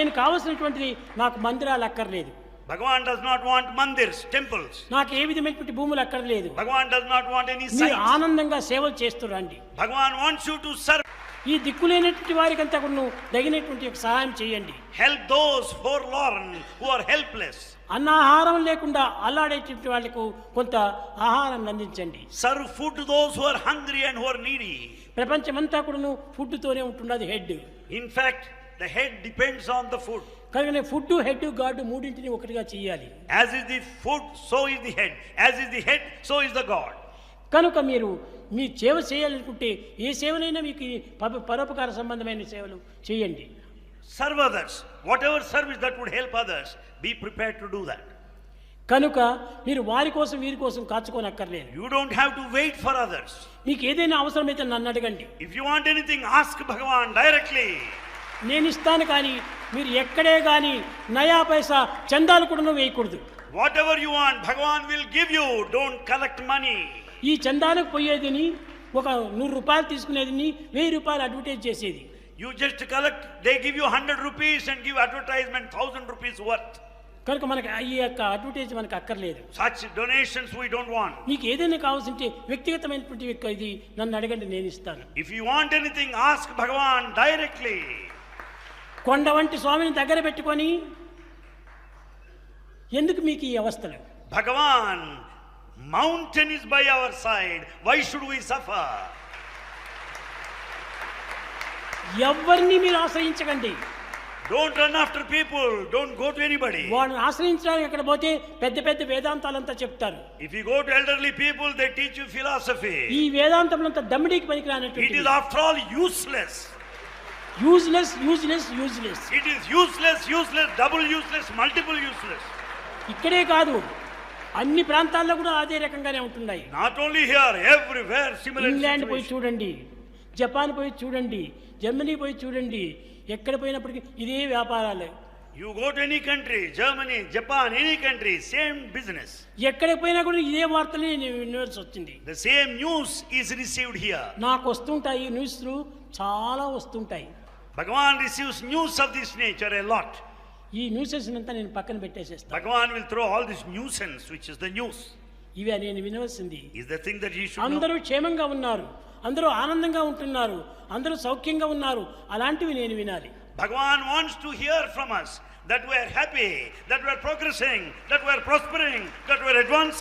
నేను కావాల్సినటువంటిది నాకు మందిరాలు అక్కర్లేదు. Bhagavan does not want mandirs, temples. నాకు ఏ విధమైనటువంటి భూములు అక్కర్లేదు. Bhagavan does not want any మీరు sites. ఆనందంగా సేవలు చేస్తురండి. Bhagavan wants you to serve. ఈ దిక్కులేనటువంటి వారికంతా కూడా తగినటువంటి సహాయం చేయండి. Help those forlorn who are helpless. అన్నాహారం లేకుండా అల్లాడేటువంటి వాళ్ళకు కొంత ఆహారం అందించండి. Serve food to those who are hungry and who are needy. ప్రపంచమంతా కూడా ఫుడ్తోనే ఉంటున్నది head. In fact, the head depends on the food. కనుక ఫుడ్, హెడ్, గాడ్ మూడింటిని ఒకటిగా చేయాలి. As is the food, so is the head. As is the head, so is the God. కనుక మీరు మీ సేవ చేయాలనుకుంటే ఏ సేవనైనా మీకు పరోపకార సంబంధమైన సేవలు చేయండి. Serve others. Whatever service that would help others, be prepared to do that. కనుక మీరు వారి కోసం వీరి కోసం కాచుకోనక్కర్లేదు. You don't have to wait for others. మీకు ఏదైనా అవసరమైతే నన్ను అడగండి. If you want anything, ask Bhagavan directly. నేను ఇస్తాను, కానీ మీరు ఎక్కడే కానీ నయా పైసా చందాలు కూడా వేయకూడదు. Whatever you want, Bhagavan will give you. Don't collect money. ఈ చందాలకు పోయేదిని ఒక 100 రూపాయలు తీసుకునేదిని 1000 రూపాయలు అడ్వర్టైజ్ చేసేది. You just collect, they give you 100 rupees and give advertisement 1000 rupees worth. కనుక మనకి ఈ యొక్క అడ్వర్టైజ్ మనకు అక్కర్లేదు. Such donations we don't want. మీకు ఏదైనా కావాల్సింటే వ్యక్తిగతమైనటువంటి ఇది నన్ను అడగండి, నేను ఇస్తాను. If you want anything, ask Bhagavan directly. కొండ వంటి స్వామిని దగ్గర పెట్టుకొని ఎందుకు మీకు ఈ అవస్థలు? Bhagavan, mountain is by our side. Why should we suffer? ఎవరిని మీరు ఆశ్రయించకండి. Don't run after people. Don't go to anybody. వాళ్ళని ఆశ్రయించడానికి అక్కడ పోతే పెద్ద పెద్ద వేదాంతాలంతా చెప్తారు. If you go to elderly people, they teach you philosophy. ఈ వేదాంతములంతా దమ్మిడికి పనికిరానటువంటి. It is after all useless. Useless, useless, useless. It is useless, useless, double useless, multiple useless. ఇక్కడే కాదు, అన్ని ప్రాంతాల్లో కూడా అదే రకంగానే ఉంటున్నాయి. Not only here, everywhere similar. England పోయి చూడండి, జపాన్ పోయి చూడండి, జర్మనీ పోయి చూడండి, ఎక్కడ పోయినప్పటికీ ఇదే వ్యాపారాలే. You go to any country, Germany, Japan, any country, same business. ఎక్కడికి పోయినా కూడా ఇదే వార్తలే వినవలసి వచ్చింది. The same news is received here. నాకు వస్తుంటాయి న్యూస్లు, చాలా వస్తుంటాయి. Bhagavan receives news of this nature a lot. ఈ న్యూసెస్ అంతా నేను పక్కన పెట్టేసేస్తాను. Bhagavan will throw all this nuisance, which is the news. ఇవి నేను వినవలసింది. Is the thing that he should know. అందరూ క్షేమంగా ఉన్నారు, అందరూ ఆనందంగా ఉంటున్నారు, అందరూ సౌఖ్యంగా ఉన్నారు, అలాంటివి నేను వినాలి. Bhagavan wants to hear from us that we are happy, that we are progressing, that we are prospering, that we are advancing.